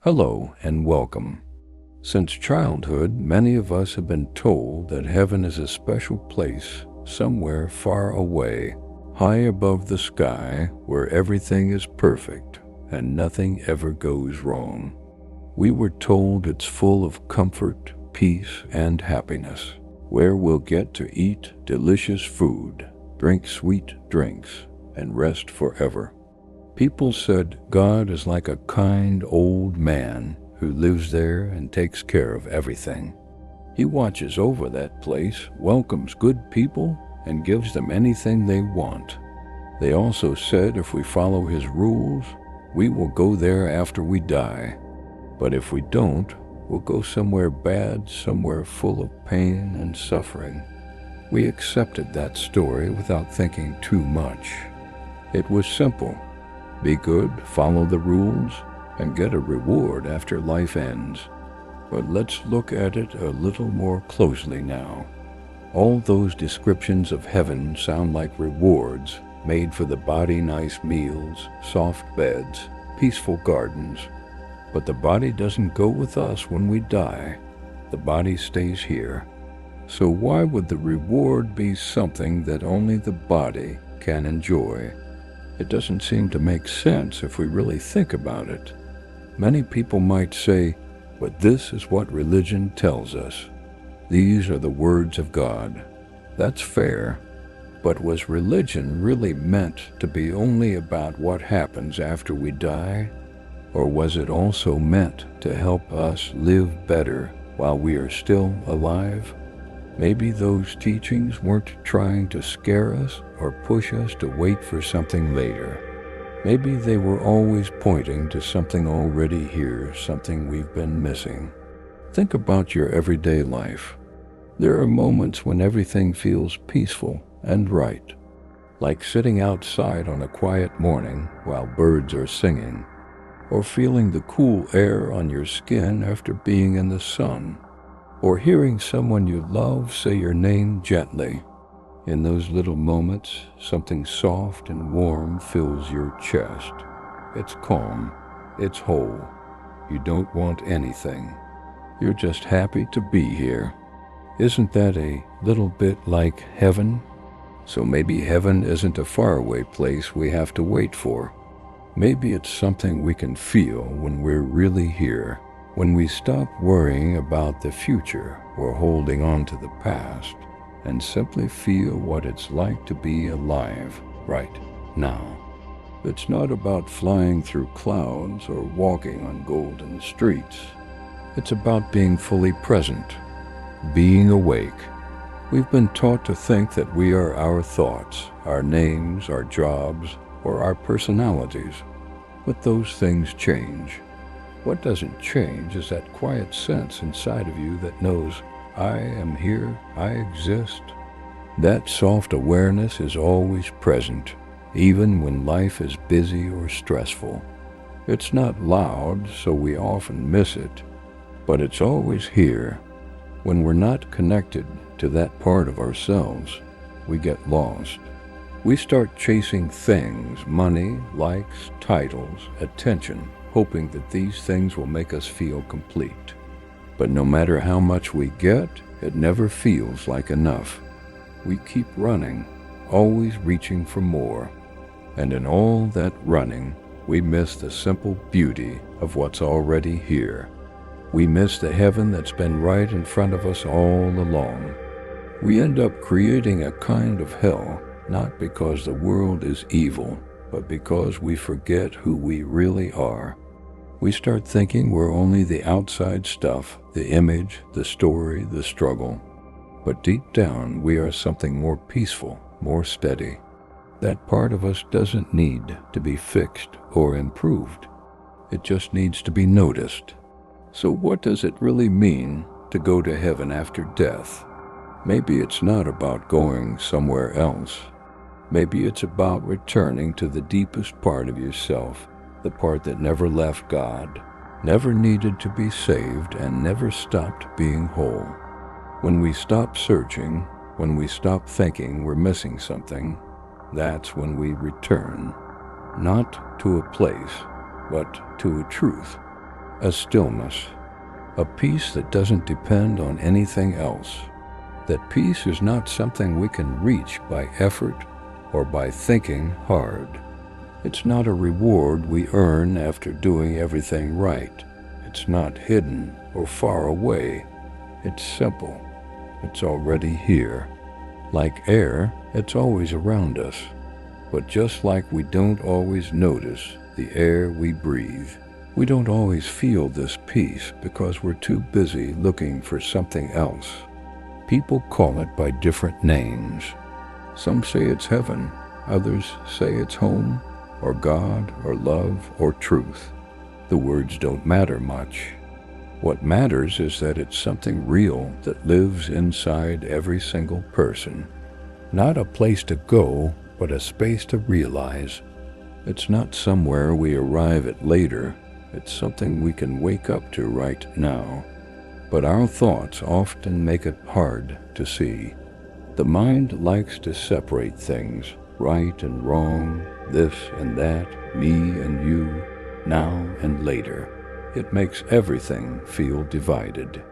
Hello and welcome. Since childhood, many of us have been told that heaven is a special place somewhere far away, high above the sky, where everything is perfect and nothing ever goes wrong. We were told it's full of comfort, peace, and happiness, where we'll get to eat delicious food, drink sweet drinks, and rest forever. People said God is like a kind old man who lives there and takes care of everything. He watches over that place, welcomes good people, and gives them anything they want. They also said if we follow his rules, we will go there after we die. But if we don't, we'll go somewhere bad, somewhere full of pain and suffering. We accepted that story without thinking too much. It was simple. Be good, follow the rules, and get a reward after life ends. But let's look at it a little more closely now. All those descriptions of heaven sound like rewards made for the body, nice meals, soft beds, peaceful gardens. But the body doesn't go with us when we die. The body stays here. So why would the reward be something that only the body can enjoy? It doesn't seem to make sense if we really think about it. Many people might say, but this is what religion tells us. These are the words of God. That's fair. But was religion really meant to be only about what happens after we die? Or was it also meant to help us live better while we are still alive? Maybe those teachings weren't trying to scare us or push us to wait for something later. Maybe they were always pointing to something already here, something we've been missing. Think about your everyday life. There are moments when everything feels peaceful and right, like sitting outside on a quiet morning while birds are singing, or feeling the cool air on your skin after being in the sun, or hearing someone you love say your name gently. In those little moments, something soft and warm fills your chest. It's calm. It's whole. You don't want anything. You're just happy to be here. Isn't that a little bit like heaven? So maybe heaven isn't a faraway place we have to wait for. Maybe it's something we can feel when we're really here. When we stop worrying about the future or holding on to the past and simply feel what it's like to be alive right now. It's not about flying through clouds or walking on golden streets. It's about being fully present, being awake. We've been taught to think that we are our thoughts, our names, our jobs, or our personalities. But those things change. What doesn't change is that quiet sense inside of you that knows, I am here, I exist. That soft awareness is always present, even when life is busy or stressful. It's not loud, so we often miss it, but it's always here. When we're not connected to that part of ourselves, we get lost. We start chasing things, money, likes, titles, attention, hoping that these things will make us feel complete. But no matter how much we get, it never feels like enough. We keep running, always reaching for more. And in all that running, we miss the simple beauty of what's already here. We miss the heaven that's been right in front of us all along. We end up creating a kind of hell, not because the world is evil, but because we forget who we really are. We start thinking we're only the outside stuff, the image, the story, the struggle. But deep down, we are something more peaceful, more steady. That part of us doesn't need to be fixed or improved. It just needs to be noticed. So what does it really mean to go to heaven after death? Maybe it's not about going somewhere else. Maybe it's about returning to the deepest part of yourself, the part that never left God, never needed to be saved, and never stopped being whole. When we stop searching, when we stop thinking we're missing something, that's when we return, not to a place, but to a truth. a stillness, a peace that doesn't depend on anything else. That peace is not something we can reach by effort or by thinking hard. It's not a reward we earn after doing everything right. It's not hidden or far away. It's simple. It's already here. Like air, it's always around us. But just like we don't always notice the air we breathe, we don't always feel this peace because we're too busy looking for something else. People call it by different names. Some say it's heaven, others say it's home, or God, or love, or truth. The words don't matter much. What matters is that it's something real that lives inside every single person. Not a place to go, but a space to realize. It's not somewhere we arrive at later. It's something we can wake up to right now. But our thoughts often make it hard to see. The mind likes to separate things, right and wrong, this and that, me and you, now and later. It makes everything feel divided.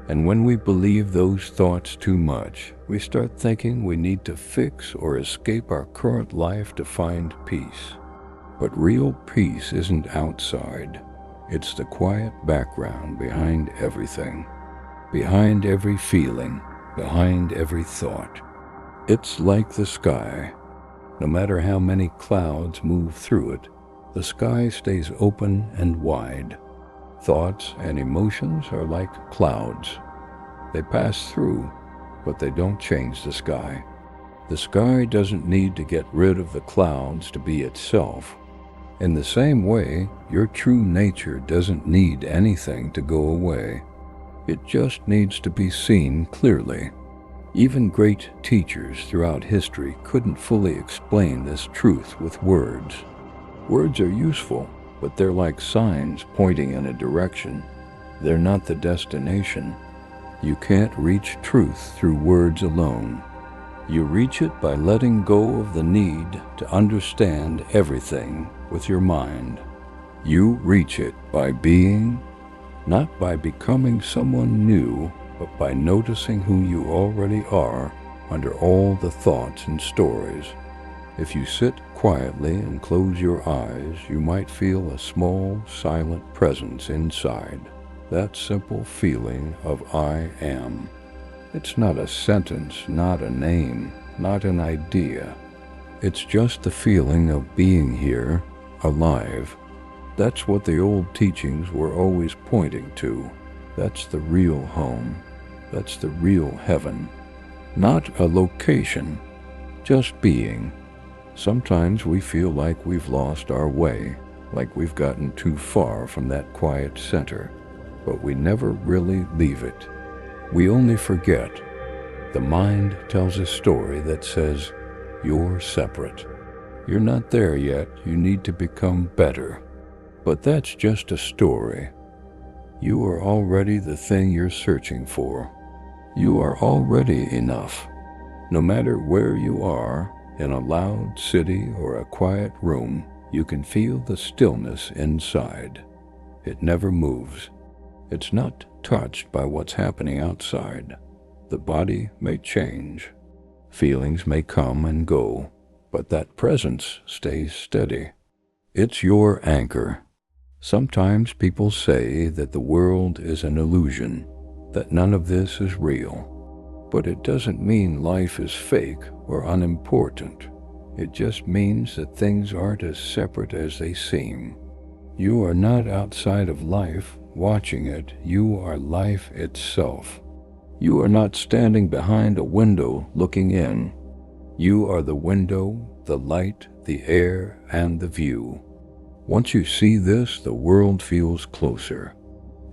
And when we believe those thoughts too much, we start thinking we need to fix or escape our current life to find peace. But real peace isn't outside. It's the quiet background behind everything, behind every feeling, behind every thought. It's like the sky. No matter how many clouds move through it, the sky stays open and wide. Thoughts and emotions are like clouds. They pass through, but they don't change the sky. The sky doesn't need to get rid of the clouds to be itself. In the same way, your true nature doesn't need anything to go away. It just needs to be seen clearly. Even great teachers throughout history couldn't fully explain this truth with words. Words are useful, but they're like signs pointing in a direction. They're not the destination. You can't reach truth through words alone. You reach it by letting go of the need to understand everything with your mind. You reach it by being, not by becoming someone new, but by noticing who you already are under all the thoughts and stories. If you sit quietly and close your eyes, you might feel a small, silent presence inside. That simple feeling of I am. It's not a sentence, not a name, not an idea. It's just the feeling of being here, alive. That's what the old teachings were always pointing to. That's the real home. That's the real heaven. Not a location, just being. Sometimes we feel like we've lost our way, like we've gotten too far from that quiet center, but we never really leave it. We only forget. The mind tells a story that says, you're separate. You're not there yet, you need to become better. But that's just a story. You are already the thing you're searching for. You are already enough. No matter where you are, in a loud city or a quiet room, you can feel the stillness inside. It never moves. It's not touched by what's happening outside. The body may change. Feelings may come and go, but that presence stays steady. It's your anchor. Sometimes people say that the world is an illusion, that none of this is real. But it doesn't mean life is fake or unimportant. It just means that things aren't as separate as they seem. You are not outside of life, watching it. You are life itself. You are not standing behind a window looking in. You are the window, the light, the air, and the view. Once you see this, the world feels closer.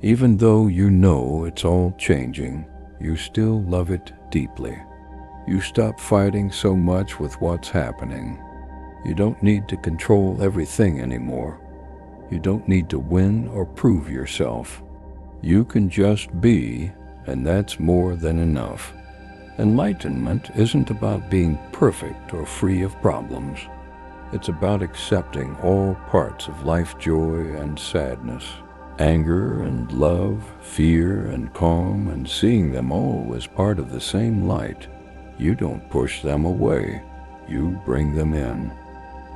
Even though you know it's all changing, you still love it deeply. You stop fighting so much with what's happening. You don't need to control everything anymore. You don't need to win or prove yourself. You can just be, and that's more than enough. Enlightenment isn't about being perfect or free of problems. It's about accepting all parts of life, joy and sadness, Anger and love, fear and calm, and seeing them all as part of the same light. You don't push them away, you bring them in.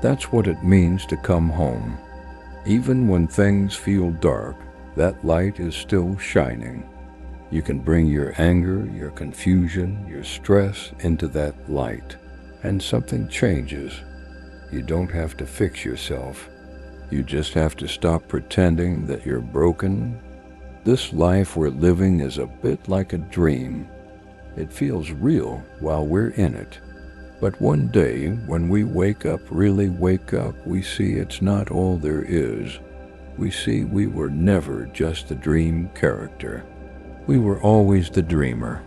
That's what it means to come home. Even when things feel dark, that light is still shining. You can bring your anger, your confusion, your stress into that light, and something changes. You don't have to fix yourself. You just have to stop pretending that you're broken. This life we're living is a bit like a dream. It feels real while we're in it. But one day, when we wake up, really wake up, we see it's not all there is. We see we were never just the dream character. We were always the dreamer.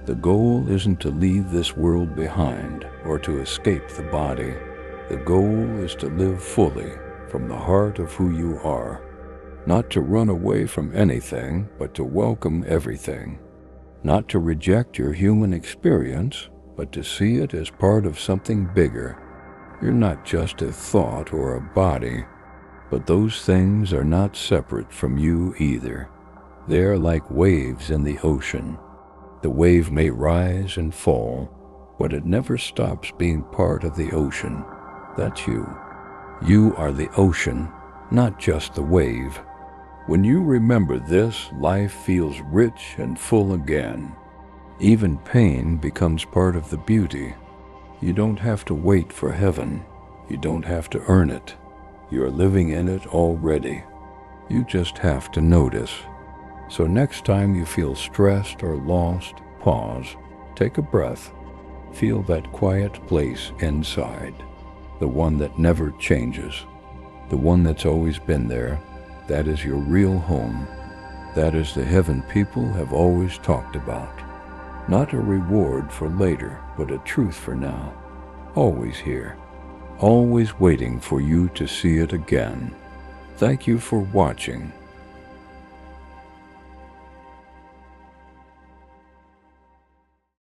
The goal isn't to leave this world behind or to escape the body. The goal is to live fully from the heart of who you are. Not to run away from anything, but to welcome everything. Not to reject your human experience, but to see it as part of something bigger. You're not just a thought or a body, but those things are not separate from you either. They're like waves in the ocean. The wave may rise and fall, but it never stops being part of the ocean. That's you. You are the ocean, not just the wave. When you remember this, life feels rich and full again. Even pain becomes part of the beauty. You don't have to wait for heaven. You don't have to earn it. You're living in it already. You just have to notice. So next time you feel stressed or lost, pause, take a breath, feel that quiet place inside, the one that never changes, the one that's always been there. That is your real home. That is the heaven people have always talked about. Not a reward for later, but a truth for now. Always here. Always waiting for you to see it again. Thank you for watching.